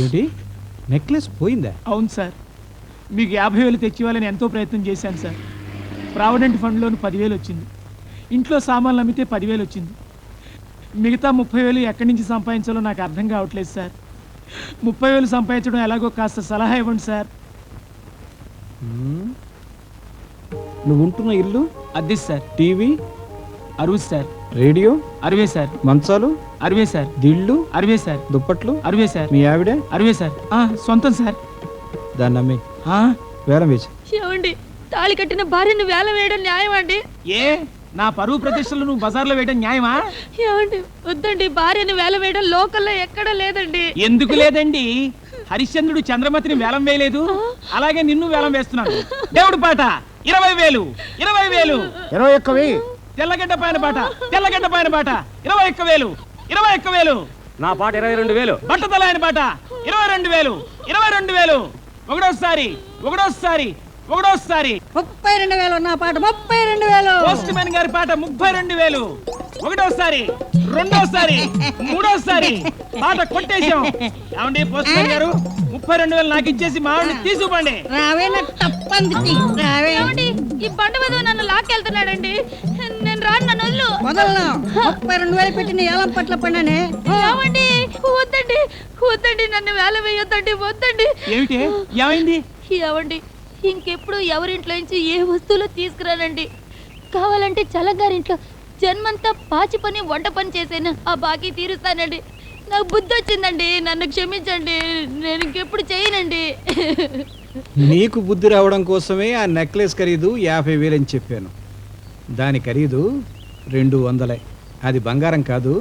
ఏంటి నెక్లెస్ పోయిందా? అవును సార్, మీకు 50,000 తెచ్చివ్వాలని ఎంతో ప్రయత్నం చేశాను సార్. ప్రావిడెంట్ ఫండ్లోని 10,000 వచ్చింది, ఇంట్లో సామాన్లు అమ్మితే 10,000 వచ్చింది. మిగతా 30,000 ఎక్కడి నుంచి సంపాదించాలో నాకు అర్థం కావట్లేదు సార్. 30,000 సంపాదించడం ఎలాగో కాస్త సలహా ఇవ్వండి సార్. నువ్వు ఉంటున్న ఇల్లు అద్దె sir. TV 60 sir. Radio 60 sir. మంచాలు 60 సార్. దిళ్ళు 60 సార్. దుప్పట్లు 60 సార్. మీ ఆవిడ 60 సార్. సొంతం సార్. దాన్ని అమ్మి వేలం వేసి. ఏమండి, తాళి కట్టిన భార్యను వేలం వేయడం న్యాయమా అండి? ఏ నా పరువు ప్రతిష్టలు నువ్వు బజార్లో వేయడం న్యాయమా? ఏమండి, వద్దండి, భార్యను వేలం వేయడం లోకల్లో ఎక్కడ లేదండి. ఎందుకు లేదండి? హరిశ్చంద్రుడు చంద్రమతిని వేలం వేయలేదు, అలాగే నిన్ను వేలం వేస్తున్నాను. దేవుడు పాట 20,000 20,000 21,000 తెల్లగడ్డ పైన పాట 21,000 21,000 నా పాట 22,000 బట్టతల ఆయన పాట 22,000 ఒకటోసారి 32,000 నా పాట 32,000. పోస్ట్ మ్యాన్ గారి పాట 32,000 ఒకటోసారి రెండోసారి మూడోసారి పాట కొట్టేశాం. ఏమండి పోస్ట్ మ్యాన్ గారు 32,000 నాకు ఇచ్చేసి మా ఆవిడని తీసుకుపండి. ఈ బండ మీద నన్ను లాక్కెళ్తున్నాడండి. నేను రాను, నన్ను వదిలు. 32,000 పెట్టిన ఏలం పట్ల పడినానే. ఏమండి, వద్దండి, నన్ను వేలం వేయొద్దండి, వద్దండి. ఏమిటి ఏమైంది? ఏమండి, ఇంకెప్పుడు ఎవరింట్లో నుంచి ఏ వస్తువులు తీసుకురానండి. కావాలంటే చల్లగారింట్లో జన్మంతా పాచి పని వంట పని చేసేనా ఆ బాకీ తీరుస్తానండి. నాకు బుద్ధి వచ్చిందండి, నన్ను క్షమించండి, నేను ఇంకెప్పుడు చేయనండి. నీకు బుద్ధి రావడం కోసమే ఆ నెక్లెస్ ఖరీదు 50,000 అని చెప్పాను. దాని ఖరీదు 200. అది బంగారం కాదు,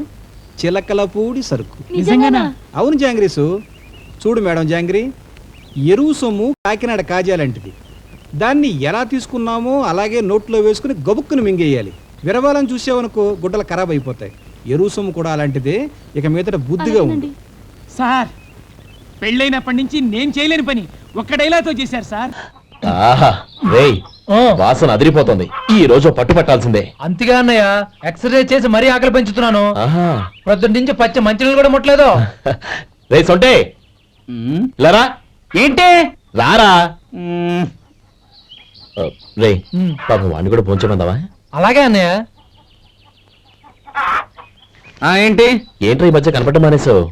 చిలకలపూడి సరుకు. నిజంగానా? అవును జాంగ్రీసు. చూడు మేడం జాంగ్రీ, ఎరువు సొమ్ము కాకినాడ కాజాలంటిది. దాన్ని ఎలా తీసుకున్నామో అలాగే నోట్లో వేసుకుని గబుక్కుని మింగేయాలి. విరవాలని చూసావనుకో గుడ్డలు ఖరాబ్ అయిపోతాయి. ఎరువు సొమ్ము కూడా అలాంటిదే. ఇక మీదట బుద్ధిగా ఉంది. సార్, పెళ్ళైనప్పటి నుంచి నేను చేయలేని పని ఒక్క డైలాగ్తో చేశారు సార్. వాసన అదిరిపోతుంది. ఈ రోజు పట్టుపట్టాల్సిందే. అంతగా అన్నయ్య, ఎక్సర్సైజ్ చేసి మరీ ఆకలి పెంచుతున్నాను. ప్రొద్దున నుంచి పచ్చ మంచినీళ్ళు కూడా ముట్టలేదు. రే సొంటే, లరా ఏంటి రారా. రే పాపం వాడిని కూడా పోంచమందావా? అలాగే అన్నయ్య. ఏంటి ఏంట్రా ఈ మధ్య కనపడటం మానేసావు?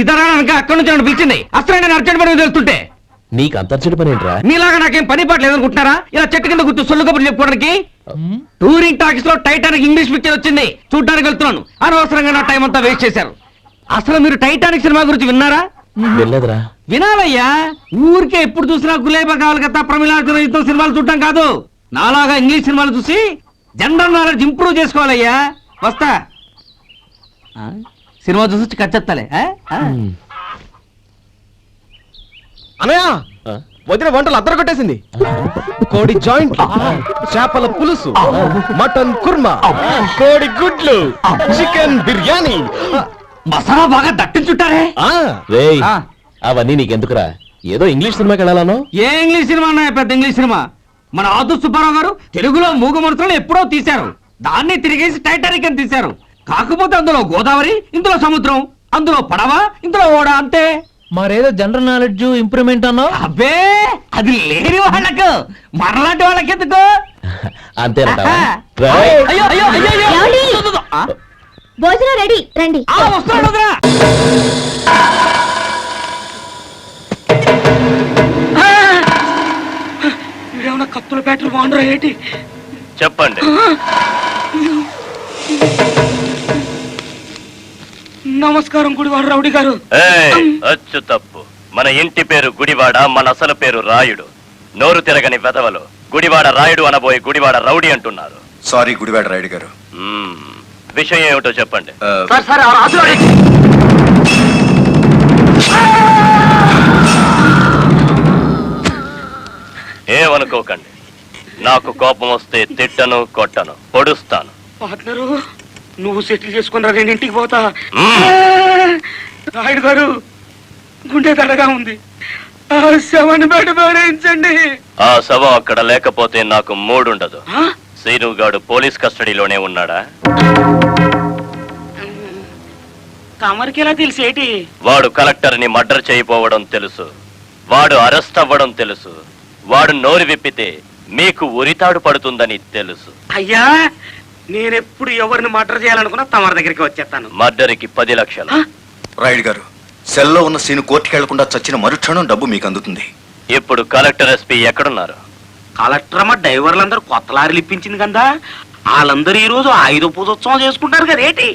ఇతరా అక్కడి నుంచి నన్ను పిలిచింది. అసలు నేను అర్జెంట్ పని తెలుస్తుంటే నీకు అంతర్చడి పని ఏంట్రా? మీలాగా నాకేం పని పాట లేదనుకుంటున్నారా? ఇలా చెట్టు కింద గుర్తు సొల్లు కబుర్లు చెప్పుకోవడానికి. టూరింగ్ టాకీస్ లో టైటానిక్ ఇంగ్లీష్ పిక్చర్ వచ్చింది, చూడ్డానికి వెళ్తున్నాను. అనవసరంగా నా టైం అంతా వేస్ట్ చేశారు. అసలు మీరు టైటానిక్ సినిమా గురించి విన్నారా? వెళ్ళలేదురా. వినాలయ్యా. ఊరికే ఎప్పుడు చూసినా గులేబా కావాలి కదా, ప్రమిళార్జున యుద్ధం సినిమాలు చూడటం కాదు. నాలాగా ఇంగ్లీష్ సినిమాలు చూసి జనరల్ నాలెడ్జ్ ఇంప్రూవ్ చేసుకోవాలయ్యా. వస్తా. సినిమా చూసి కచ్చెత్తాలే. అనయ్య, వదిన వంటలు అద్దరు కొట్టేసింది. కోడి జాయింట్, చేపల పులుసు, మటన్ కుర్మా, కోడి గుడ్లు, చికెన్ బిర్యానీ, మసాలా బాగా దట్టించుంటారే. అవన్నీ నీకెందుకురా? ఏదో ఇంగ్లీష్ సినిమాకి వెళ్ళాలను. ఏ ఇంగ్లీష్ సినిమా అన్నా? పెద్ద ఇంగ్లీష్ సినిమా. మన ఆదు సుబ్బారావు గారు తెలుగులో మూగమరుతులను ఎప్పుడో తీశారు. దాన్ని తిరిగేసి టైటానిక్ అని తీశారు. కాకపోతే అందులో గోదావరి, ఇందులో సముద్రం, అందులో పడవ, ఇందులో ఓడ, అంతే. మరేదో జనరల్ నాలెడ్జ్ ఇంప్రూవ్మెంట్ అన్నా? అబ్బే, అది లేని వాళ్ళకు, మరలాంటి వాళ్ళకి ఎందుకు? అంతేనంటావా? భోజనం రెడీ, రండి. వస్తున్నాడు వదరా. వీడేమన్నా కత్తుల బ్యాటరీ బాగుండరా ఏంటి? చెప్పండి. నమస్కారం గుడివాడ రౌడీ గారు. అచ్చు తప్పు. మన ఇంటి పేరు గుడివాడ, మన అసలు పేరు రాయుడు. నోరు తిరగని వెధవలు గుడివాడ రాయుడు అనబోయి గుడివాడ రౌడీ అంటున్నారు. సారీ గుడివాడ రాయుడు గారు. విషయం ఏమిటో చెప్పండి. ఏమనుకోకండి, నాకు కోపం వస్తే తిట్టను, కొట్టను, పొడుస్తాను. పార్ట్నరు, నువ్వు సెటిల్ చేసుకున్నా నేను ఇంటికి పోతా. రాయుడు గారు, గుండె దడగా ఉంది, ఆ శవాన్ని బయట పారేయించండి. ఆ శవం అక్కడ లేకపోతే నాకు మూడుండదు. సీనుగాడు పోలీస్ కస్టడీలోనే ఉన్నాడా? తమరికి ఎలా తెలిసేటి? వాడు కలెక్టర్ని మర్డర్ చేయబోవడం తెలుసు, వాడు అరెస్ట్ అవ్వడం తెలుసు, వాడు నోరు విప్పితే మీకు ఉరితాడు పడుతుందని తెలుసు. అయ్యా, నేనెప్పుడు ఎవరిని మర్డర్ చేయాలనుకున్నా తమరి దగ్గరికి వచ్చేస్తాను. మర్డర్కి 10 లక్షలు. రాయుడు గారు, సెల్లో ఉన్న సీను కోర్టుకి వెళ్లకుండా చచ్చిన మరుక్షణం డబ్బు మీకు అందుతుంది. ఇప్పుడు కలెక్టర్ ఎస్పీ ఎక్కడున్నారు? కలెక్టర్ అమ్మ డ్రైవర్లందరూ కొత్త లారీలు ఇప్పించింది కదా, వాళ్ళందరూ ఈ రోజు ఆయుధ పూజోత్సవం చేసుకుంటారు కదేటి?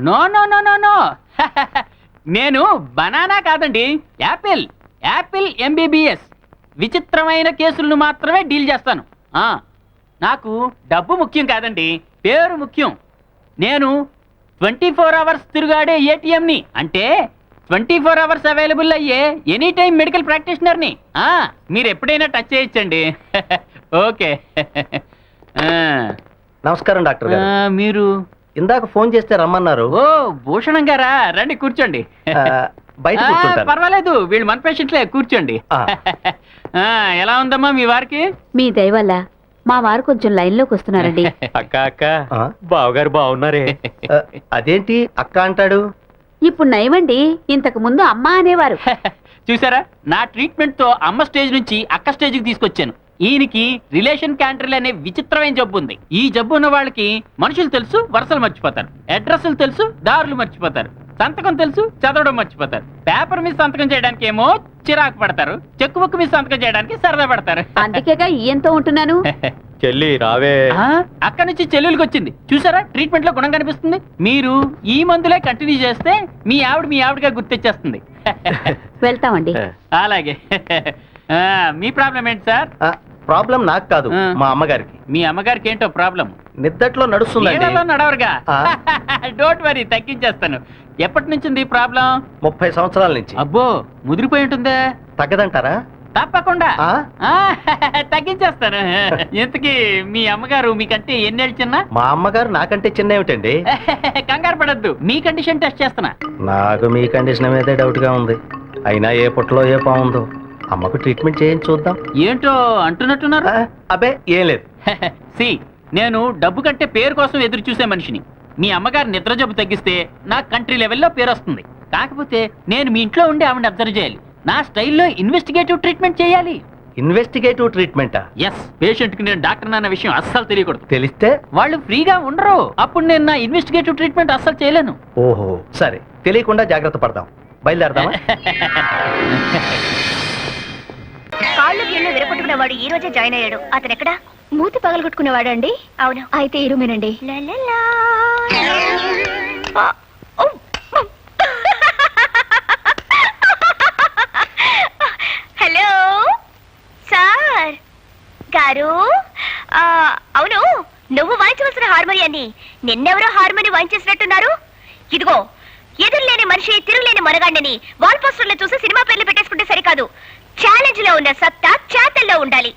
No no no no no నేను బనానా కాదండి, యాపిల్. Apple MBBS. విచిత్రమైన కేసులను మాత్రమే డీల్ చేస్తాను. నాకు డబ్బు ముఖ్యం కాదండి, పేరు ముఖ్యం. నేను 24 అవర్స్ తిరుగాడే ఏటీఎంని, అంటే 24 అవర్స్ అవైలబుల్ అయ్యే ఎనీ టైం మెడికల్ ప్రాక్టీషనర్ని. మీరు ఎప్పుడైనా టచ్ చేయొచ్చండి. ఓకే. నమస్కారం డాక్టర్ గారు. మీరు ఇందాక ఫోన్ చేస్తే రమ్మన్నారు. ఓ భూషణం గారా, రండి కూర్చోండి. బయట కూర్చుంటాను. పర్వాలేదు, వీళ్ళు మన పేషెంట్లే, కూర్చోండి. ఎలా ఉందమ్మా మీ వారికి? మీ దయ వల్ల మా వారు కొంచెం లైన్లోకి వస్తున్నారండి. అక్క అక్క, బావగారు బాగున్నారే? అదేంటి అక్క అంటాడు? ఇప్పుడు నయమండి, ఇంతకు ముందు అమ్మ అనేవారు. చూసారా, నా ట్రీట్మెంట్ తో అమ్మ స్టేజ్ నుంచి అక్క స్టేజ్కి తీసుకొచ్చాను. ఈయనకి రిలేషన్ క్యాంటర్లు అనే విచిత్రమైన జబ్బు ఉంది. ఈ జబ్బు ఉన్న వాళ్ళకి మనుషులు తెలుసు, వరుసలు మర్చిపోతారు. అడ్రస్లు తెలుసు, దారులు మర్చిపోతారు. సంతకం తెలుసు, చదవడం మర్చిపోతారు. పేపర్ మీద సంతకం చేయడానికి ఏమో చిరాకు పడతారు, చెక్ బుక్ మీద సంతకం చేయడానికి సరదా పడతారు. అందుకేగా ఈయంతో ఉంటున్నాను. చెల్లి రావే. అక్కడి నుంచి చెల్లెలికి వచ్చింది. చూసారా, ట్రీట్మెంట్ లో గుణం కనిపిస్తుంది. మీరు ఈ మందులే కంటిన్యూ చేస్తే మీ ఆవిడగా గుర్తొచ్చేస్తుంది. వెళ్తామండి. అలాగే. మీ ప్రాబ్లం ఏంటి సార్? ప్రాబ్లం నాకు కాదు, మా అమ్మగారికి. మీ అమ్మగారికి ఏంటో ప్రాబ్లం? నిద్దట్లో నడుస్తుందండి. నడవరుగా. డోంట్ వరీ, తగ్గించేస్తాను. ఎప్పటి నుంచి ఉంది ప్రాబ్లం? 30 సంవత్సరాల నుంచి. అబ్బో, ముదిరిపోయి ఉంటుందే. తగ్గదంటారా? తప్పకుండా తగ్గించేస్తాను. ఇంతకీ మీ అమ్మగారు మీకంటే ఎన్నేళ్ళు చిన్న? మా అమ్మగారు నాకంటే చిన్న ఏమిటండి? కంగారు పడద్దు, మీ కండిషన్ టెస్ట్ చేస్తున్నా. నాకు మీ కండిషన్ మీదే డౌట్ గా ఉంది. అయినా ఏ పుట్టలో ఏ బాగుందో. అమ్మకు ట్రీట్మెంట్ చేయండి చూద్దాం. ఏంటో అంటున్నట్టున్నారు? అబ్బే ఏం లేదు. నేను డబ్బు కంటే పేరు కోసం ఎదురు చూసే మనిషిని. మీ అమ్మగారు నిద్ర జబ్బు తగ్గిస్తే నా కంట్రీ లెవెల్లో పేరు వస్తుంది. కాకపోతే నేను మీ ఇంట్లో ఉండి ఆవిడ అబ్జర్వ్ చేయాలి. నా స్టైల్లో ఇన్వెస్టిగేటివ్ ట్రీట్మెంట్ చేయాలి. ఇన్వెస్టిగేటివ్ ట్రీట్మెంటా? ఎస్. పేషెంట్ కి నేను డాక్టర్ అన్న విషయం అస్సలు తెలియకూడదు. తెలిస్తే వాళ్ళు ఫ్రీగా ఉండరు. అప్పుడు నేను నా ఇన్వెస్టిగేటివ్ ట్రీట్మెంట్ అస్సలు చేయలేను. ఓహో సరే, తెలియకుండా జాగ్రత్త పడదాం. బయలుదేరదామా? కాళ్ళు కీళ్ళు విరగొట్టుకునేవాడు ఈ రోజే జాయిన్ అయ్యాడు. అతను ఎక్కడ? మూతి పగలగొట్టుకునేవాడు అండి. అవును, అయితే ఈ రూమేనండి. హలో సార్ గారు. అవును, నువ్వు వాయించవలసిన హార్మోనియాన్ని నిన్నెవరో హార్మోని వాయించేసినట్టున్నారు. ఇదిగో, ఎదురులేని మనిషి తిరుగులేని మనగాండని వాల్ పోస్టర్లు చూసి సినిమా పేర్లు పెట్టేసుకుంటే సరికాదు. ఛాలెంజ్ లో ఉన్న సత్తా చేతల్లో ఉండాలి.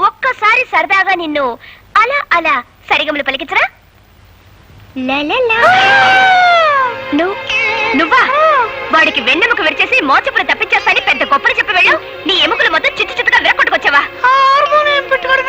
ఒక్కసారి సరదాగా నిన్ను అలా అలా సరిగమలు పలికించరా? నువ్వా? వాడికి వెన్నెముక విరిచేసి మోచపులు తప్పించేస్తాని పెద్ద గొప్పలు చెప్పి వెళ్ళు. నీ ఎముకలు మొత్తం చిట్టు చిట్టుగా విరగొట్టుకొచ్చావా? హార్మోనియం పెట్టుకోవడం